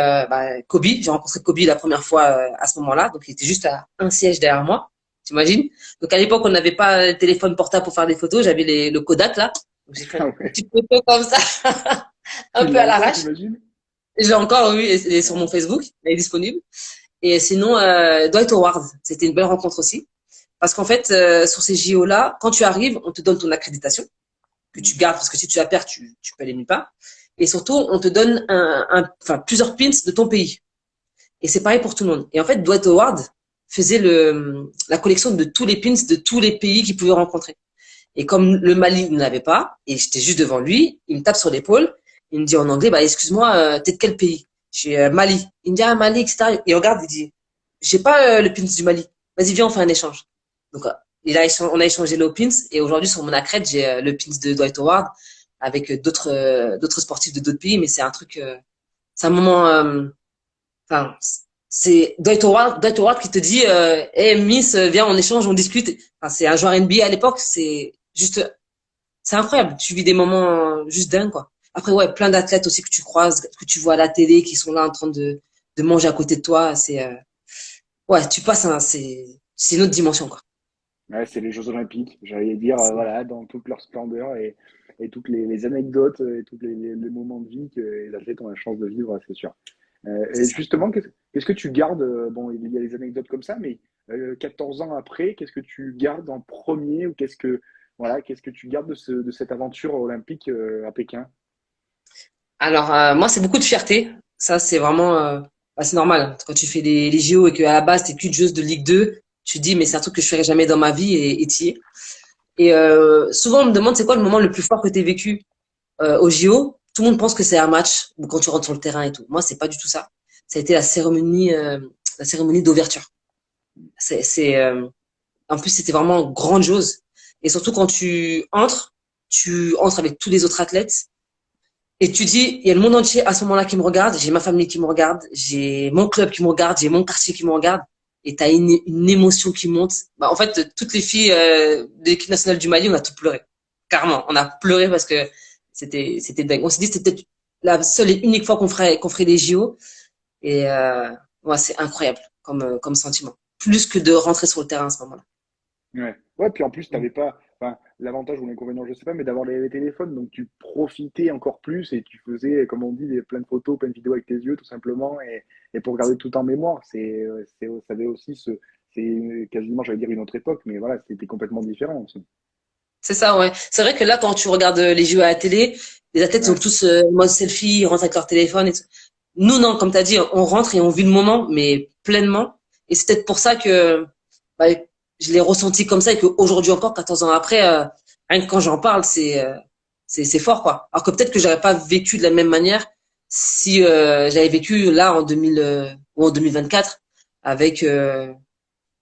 Kobe, j'ai rencontré Kobe la première fois à ce moment-là, donc il était juste à un siège derrière moi, t'imagines? Donc à l'époque on n'avait pas le téléphone portable pour faire des photos, j'avais le Kodak là, donc j'ai fait Ah une ouais. petite photo comme ça, un Tu peu l'as à encore, l'arrache. j'imagine? J'ai encore, oui, elle est sur mon Ouais. Facebook, elle est disponible. Et sinon, Dwight Howard, c'était une belle rencontre aussi. Parce qu'en fait, sur ces JO-là, quand tu arrives, on te donne ton accréditation, que Mm. tu gardes, parce que si tu la perds, tu peux aller nulle part. Et surtout, on te donne enfin, plusieurs pins de ton pays. Et c'est pareil pour tout le monde. Et en fait, Dwight Howard faisait la collection de tous les pins de tous les pays qu'il pouvait rencontrer. Et comme le Mali ne l'avait pas, et j'étais juste devant lui, il me tape sur l'épaule, il me dit en anglais, bah excuse-moi, t'es de quel pays? Je suis Mali. Il me dit ah Mali, etc. Il regarde, il dit, j'ai pas le pins du Mali. Vas-y, viens, on fait un échange. Donc on a échangé nos pins, et aujourd'hui sur mon accred, j'ai le pins de Dwight Howard avec d'autres sportifs de d'autres pays, mais c'est un truc, c'est un moment, enfin, c'est Dwight Howard qui te dit, hey Miss, viens, on échange, on discute. Enfin, c'est un joueur NBA à l'époque, c'est incroyable. Tu vis des moments juste dingues, quoi. Après, ouais, plein d'athlètes aussi que tu croises, que tu vois à la télé, qui sont là en train de manger à côté de toi. Ouais, tu passes, c'est une autre dimension, quoi. Ouais, c'est les Jeux Olympiques, j'allais dire, voilà, dans toute leur splendeur et toutes les anecdotes et tous les moments de vie que les athlètes ont la chance de vivre, c'est sûr. C'est Et ça. justement, qu'est-ce que tu gardes? Bon, il y a les anecdotes comme ça, mais 14 ans après, qu'est-ce que tu gardes en premier ou qu'est-ce que tu gardes de cette aventure olympique à Pékin? Alors, moi, c'est beaucoup de fierté. Ça, c'est vraiment, c'est normal. Quand tu fais les JO et qu'à la base, t'es qu'une joueuse de Ligue 2, tu te dis, mais c'est un truc que je ferai jamais dans ma vie et t'y es. Et souvent, on me demande, c'est quoi le moment le plus fort que tu as vécu au JO? Tout le monde pense que c'est un match ou quand tu rentres sur le terrain et tout. Moi, c'est pas du tout ça. Ça a été la cérémonie d'ouverture. C'est En plus, c'était vraiment grandiose. Et surtout, quand tu entres avec tous les autres athlètes et tu dis, il y a le monde entier à ce moment-là qui me regarde, j'ai ma famille qui me regarde, j'ai mon club qui me regarde, j'ai mon quartier qui me regarde, et t'as une émotion qui monte. Bah, en fait, toutes les filles de l'équipe nationale du Mali, on a tout pleuré. Carrément, on a pleuré parce que c'était dingue. On s'est dit, c'était peut-être la seule et unique fois qu'on ferait des JO, et ouais, c'est incroyable comme sentiment. Plus que de rentrer sur le terrain à ce moment-là. Ouais. Ouais, puis en plus, t'avais pas, enfin, l'avantage ou l'inconvénient, je sais pas, mais d'avoir les téléphones, donc tu profitais encore plus et tu faisais, comme on dit, plein de photos, plein de vidéos avec tes yeux, tout simplement, et pour garder tout en mémoire. Ça avait aussi c'est quasiment, j'allais dire une autre époque, mais voilà, c'était complètement différent aussi. C'est ça, ouais. C'est vrai que là, quand tu regardes les jeux à la télé, les athlètes sont Ouais. tous mode selfie, ils rentrent avec leur téléphone et tout. Nous, non, comme tu as dit, on rentre et on vit le moment, mais pleinement. Et c'est peut-être pour ça que bah, je l'ai ressenti comme ça et qu'aujourd'hui encore, 14 ans après, rien que quand j'en parle, c'est fort, quoi. Alors que peut-être que j'aurais pas vécu de la même manière si j'avais vécu là en 2000 ou en 2024 avec,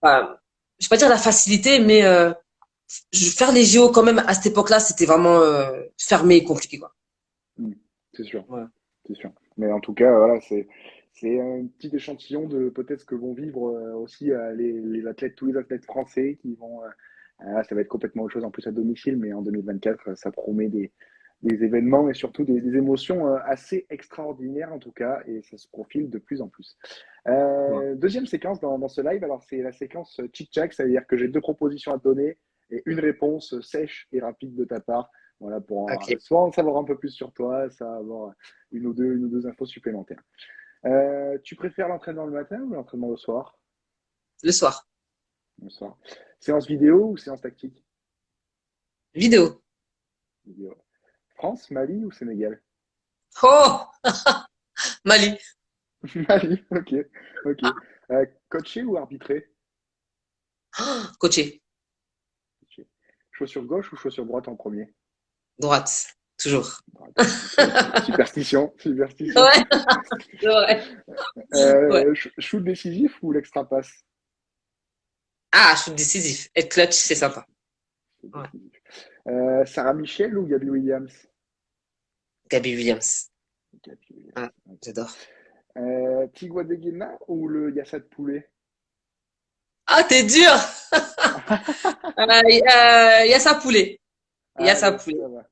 bah, je vais pas dire la facilité, mais faire les JO quand même à cette époque-là, c'était vraiment fermé et compliqué, quoi. Mm. C'est sûr, Voilà. c'est sûr. Mais en tout cas, voilà, c'est un petit échantillon de peut-être ce que vont vivre aussi les athlètes, tous les athlètes français qui vont. Ça va être complètement autre chose en plus à domicile, mais en 2024, ça promet des événements et surtout des émotions assez extraordinaires en tout cas, et ça se profile de plus en plus. Ouais. Deuxième séquence dans ce live, alors c'est la séquence chit-chat, c'est-à-dire que j'ai deux propositions à te donner et une réponse sèche et rapide de ta part. Voilà, pour Ok. soit en savoir un peu plus sur toi, soit avoir une ou deux infos supplémentaires. Tu préfères l'entraînement le matin ou l'entraînement le soir? Le soir. Le soir. Séance vidéo ou séance tactique? Vidéo. Vidéo. France, Mali ou Sénégal? Oh, Mali. Mali, ok, ok. Coaché ou arbitré? Coaché. Ok. Chaussure gauche ou chaussure droite en premier? Droite. Toujours. Droite. Ok, superstition, superstition. Ouais, c'est vrai. Ouais. Shoot décisif ou l'extra passe? Ah, shoot décisif. Être clutch, c'est sympa. Ouais. Sarah Michel ou Gabby Williams? Gabi Williams. Gabby Williams. Ah, Ok. j'adore. Tigua Deguena ou le Yassad Poulet? Ah, t'es dur! Il y a sa poulet. Il y a Ah, sa bon, poulet. ça va.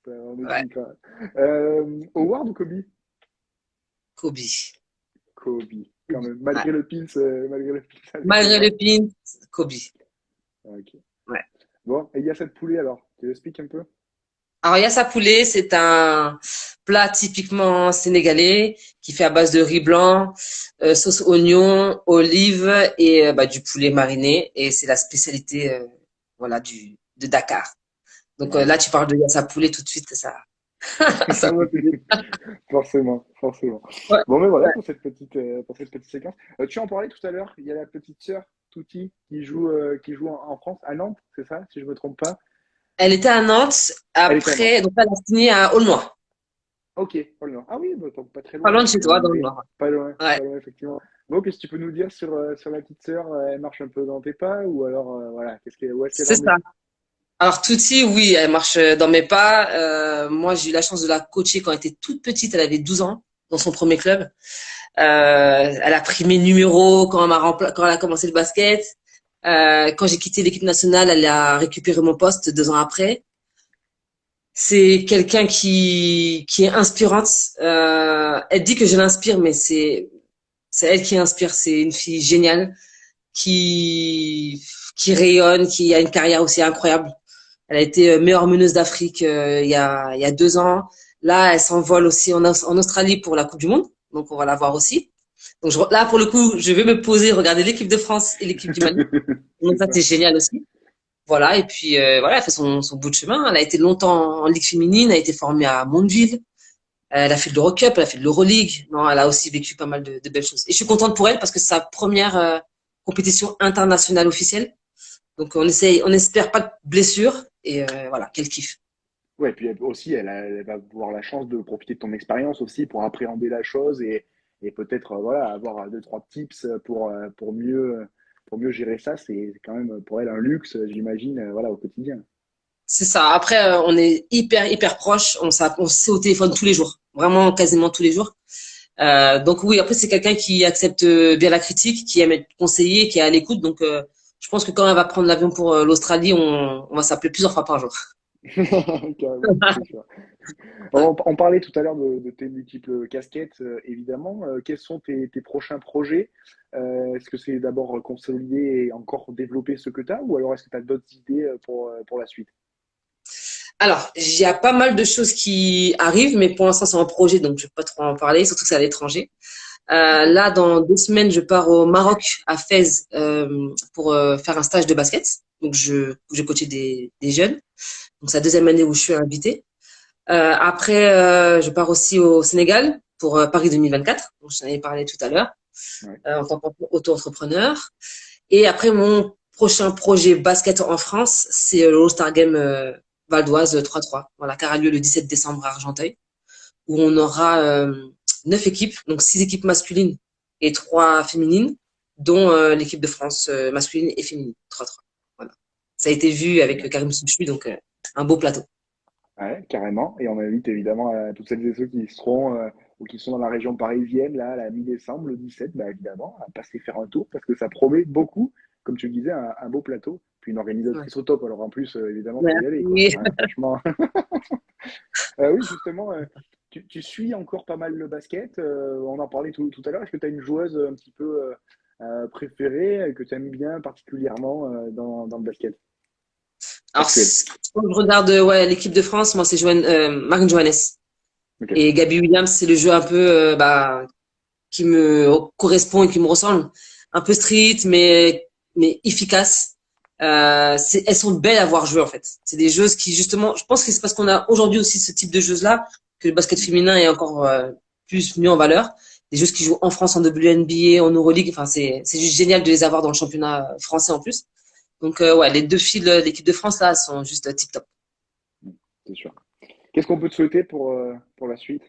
On est Ouais. clean quand même. Howard ou Kobe? Kobe. Kobe, quand Kobe. même. Ouais. Malgré le pins avec Malgré Howard. le pin, Kobe. Ok. Ouais. Bon, et Yassad Poulet alors? Tu expliques un peu? Alors, yassa poulet, c'est un plat typiquement sénégalais qui fait à base de riz blanc, sauce oignon, olive et bah, du poulet mariné. Et c'est la spécialité voilà, de Dakar. Donc Ouais. là, tu parles de yassa poulet tout de suite, ça me fait. Forcément, forcément. Ouais, Bon, mais voilà ouais. pour cette petite séquence. Tu en parlais tout à l'heure, il y a la petite sœur, Touti, qui joue en France, à Nantes, c'est ça, si je me trompe pas? Elle était à Nantes. Elle était à Nantes. Après, donc elle a signé à Aulnoy. Ok, oh non. Ah oui, bah, donc pas très Pas loin, loin ouais, de chez dans le toi, dans le Loiret. Nord. Ouais, Pas loin, effectivement. Bon, qu'est-ce que tu peux nous dire sur la petite sœur? Elle marche un peu dans tes pas ou alors, voilà, où est-ce qu'elle c'est en est? ça. Alors Touti, oui, elle marche dans mes pas. Moi, j'ai eu la chance de la coacher quand elle était toute petite. Elle avait 12 ans dans son premier club. Elle a pris mes numéros quand elle a commencé le basket. Quand j'ai quitté l'équipe nationale, elle a récupéré mon poste 2 ans après. C'est quelqu'un qui est inspirante. Elle dit que je l'inspire, mais c'est elle qui inspire. C'est une fille géniale qui rayonne, qui a une carrière aussi incroyable. Elle a été meilleure meneuse d'Afrique il y a 2 ans. Là, elle s'envole aussi en Australie pour la Coupe du Monde. Donc, on va la voir aussi. Donc, là, pour le coup, je vais me poser, regarder l'équipe de France et l'équipe du Mali. Donc, C'est ça, ça. c'est génial aussi. Voilà. Et puis, voilà, elle fait son bout de chemin. Elle a été longtemps en Ligue féminine, elle a été formée à Mondeville. Elle a fait de l'Eurocup, elle a fait de l'Euroleague. Non, elle a aussi vécu pas mal de belles choses. Et je suis contente pour elle parce que c'est sa première compétition internationale officielle. Donc, on espère pas de blessure et voilà, qu'elle kiffe. Ouais, puis aussi, elle va avoir la chance de profiter de ton expérience aussi pour appréhender la chose et peut-être voilà, avoir deux, trois tips pour mieux gérer ça. C'est quand même pour elle un luxe, j'imagine, voilà, au quotidien. C'est ça. Après, on est hyper proches. On s'est au téléphone tous les jours, vraiment quasiment tous les jours. Donc oui, après c'est quelqu'un qui accepte bien la critique, qui aime être conseillé, qui est à l'écoute. Donc je pense que quand elle va prendre l'avion pour l'Australie, on va s'appeler plusieurs fois par jour. Carrément, c'est sûr. Ouais. On parlait tout à l'heure de tes multiples casquettes, évidemment. Quels sont tes prochains projets? Est-ce que c'est d'abord consolider et encore développer ce que tu as, ou alors est-ce que tu as d'autres idées pour la suite? Alors, il y a pas mal de choses qui arrivent, mais pour l'instant c'est en projet, donc je vais pas trop en parler, surtout que c'est à l'étranger. Ok. Là, dans 2 semaines, je pars au Maroc, à Fès, pour faire un stage de basket. Donc je coachais des jeunes. Donc c'est la 2e année où je suis invitée. Après, je pars aussi au Sénégal pour Paris 2024, dont je t'en avais parlé tout à l'heure, Ouais. en tant qu'auto-entrepreneur. Et après, mon prochain projet basket en France, c'est le All-Star Game Val d'Oise 3-3, voilà, qui aura lieu le 17 décembre à Argenteuil, où on aura 9 équipes, donc 6 équipes masculines et 3 féminines, dont l'équipe de France masculine et féminine, 3-3. Voilà. Ça a été vu avec Génial. Karim Souchui, donc un beau plateau. Ouais, carrément. Et on invite évidemment toutes celles et ceux qui seront ou qui sont dans la région parisienne, là, à la mi-décembre, le 17, bah, évidemment, à passer faire un tour parce que ça promet beaucoup, comme tu le disais, un beau plateau, puis une Ouais. organisatrice au top. Alors en plus, évidemment, faut y aller, quoi. Merci. Hein, franchement. Oui, justement, tu suis encore pas mal le basket. On en parlait tout à l'heure. Est-ce que tu as une joueuse un petit peu préférée que tu aimes bien particulièrement dans le basket Alors, actuel? quand je regarde ouais, l'équipe de France, moi, c'est Marine Johannes. Ok. Et Gabby Williams, c'est le jeu un peu bah, qui me correspond et qui me ressemble. Un peu street, mais efficace. Elles sont belles à voir jouer, en fait. C'est des joueuses qui, justement, je pense que c'est parce qu'on a aujourd'hui aussi ce type de joueuses-là que le basket féminin est encore plus mis en valeur. Des joueuses qui jouent en France, en WNBA, en Euroleague. Enfin, c'est juste génial de les avoir dans le championnat français en plus. Donc, ouais, les 2 filles de l'équipe de France, là, sont juste tip top. C'est sûr. Qu'est-ce qu'on peut te souhaiter pour la suite?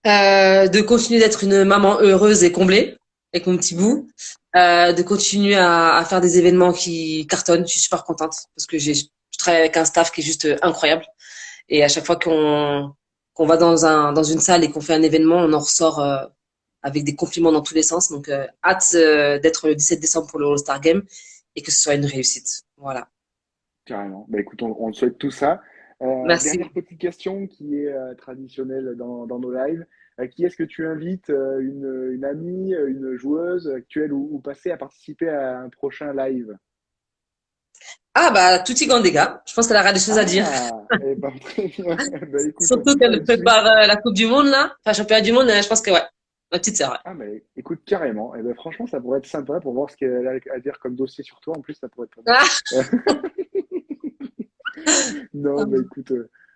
De continuer d'être une maman heureuse et comblée. avec mon petit bout, de continuer à faire des événements qui cartonnent. Je suis super contente parce que je travaille avec un staff qui est juste incroyable. Et à chaque fois qu'on va dans une salle et qu'on fait un événement, on en ressort avec des compliments dans tous les sens. Donc, hâte d'être le 17 décembre pour le All-Star Game et que ce soit une réussite. Voilà. Carrément. Bah, écoute, on le souhaite tout ça. Dernière Merci. petite question qui est traditionnelle dans nos lives. Qui est-ce que tu invites, une amie, une joueuse actuelle ou passée à participer à un prochain live? Ah, bah, Tuti Gandega. Je pense qu'elle aura des choses à dire. Ah, eh ben, très bien. Bah, écoute, on Surtout finit qu'elle là-dessus. prépare la Coupe du Monde, là. Enfin, championnat du monde, je pense que, ouais. Ma petite sœur, ouais. Ah, mais écoute, carrément. Eh ben, franchement, ça pourrait être sympa pour voir ce qu'elle a à dire comme dossier sur toi. En plus, ça pourrait être pas mal. Ah, Non, mais écoute,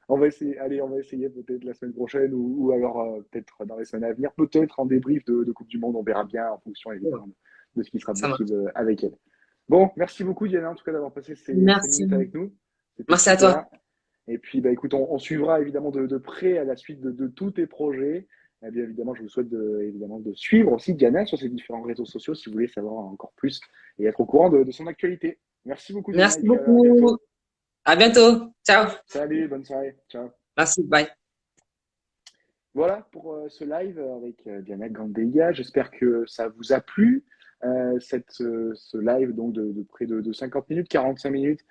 on va essayer, allez, on va essayer peut-être la semaine prochaine ou alors peut-être dans les semaines à venir, peut-être en débrief de Coupe du Monde, on verra bien en fonction évidemment de ce qui sera ça marche. possible avec elle. Bon, merci beaucoup Diana en tout cas d'avoir passé ces Merci. minutes avec nous, c'était Merci à super. toi. Et puis bah écoute, on suivra évidemment de près à la suite de tous tes projets. Et bien évidemment, je vous souhaite évidemment de suivre aussi Diana sur ses différents réseaux sociaux si vous voulez savoir encore plus et être au courant de son actualité. Merci beaucoup Diana Merci et puis à beaucoup. bientôt. À bientôt. Ciao. Salut, bonne soirée. Ciao. Merci. Bye. Voilà pour ce live avec Diana Gandeia. J'espère que ça vous a plu. Ce live donc de près de 50 minutes, 45 minutes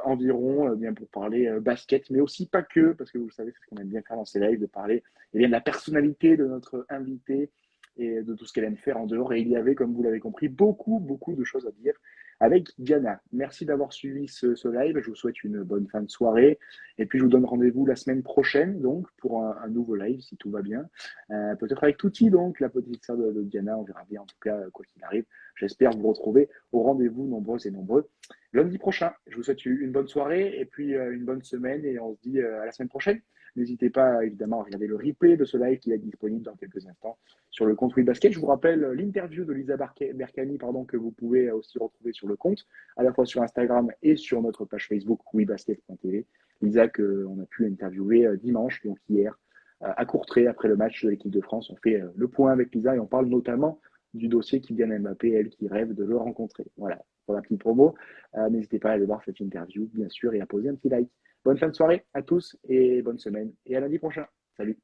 environ, bien pour parler basket, mais aussi pas que, parce que vous le savez, c'est ce qu'on aime bien faire dans ces lives, de parler bien, de la personnalité de notre invité et de tout ce qu'elle aime faire en dehors. Et il y avait, comme vous l'avez compris, beaucoup de choses à dire avec Diana. Merci d'avoir suivi ce live. Je vous souhaite une bonne fin de soirée. Et puis, je vous donne rendez-vous la semaine prochaine, donc, pour un nouveau live, si tout va bien. Peut-être avec Touti, donc, la petite sœur de Diana. On verra bien, en tout cas, quoi qu'il arrive. J'espère vous retrouver au rendez-vous, nombreux et nombreux, lundi prochain. Je vous souhaite une bonne soirée et puis une bonne semaine. Et on se dit à la semaine prochaine. N'hésitez pas, évidemment, à regarder le replay de ce live qui est disponible dans quelques instants sur le compte WeBasket. Je vous rappelle l'interview de Lisa Berkani, pardon, que vous pouvez aussi retrouver sur le compte, à la fois sur Instagram et sur notre page Facebook WeBasket.tv. Lisa qu'on a pu interviewer dimanche, donc hier, à Courtrai, après le match de l'équipe de France. On fait le point avec Lisa et on parle notamment du dossier Kylian Mbappé, elle qui rêve de le rencontrer. Voilà, pour la petite promo. N'hésitez pas à aller voir cette interview, bien sûr, et à poser un petit like. Bonne fin de soirée à tous et bonne semaine. Et à lundi prochain. Salut.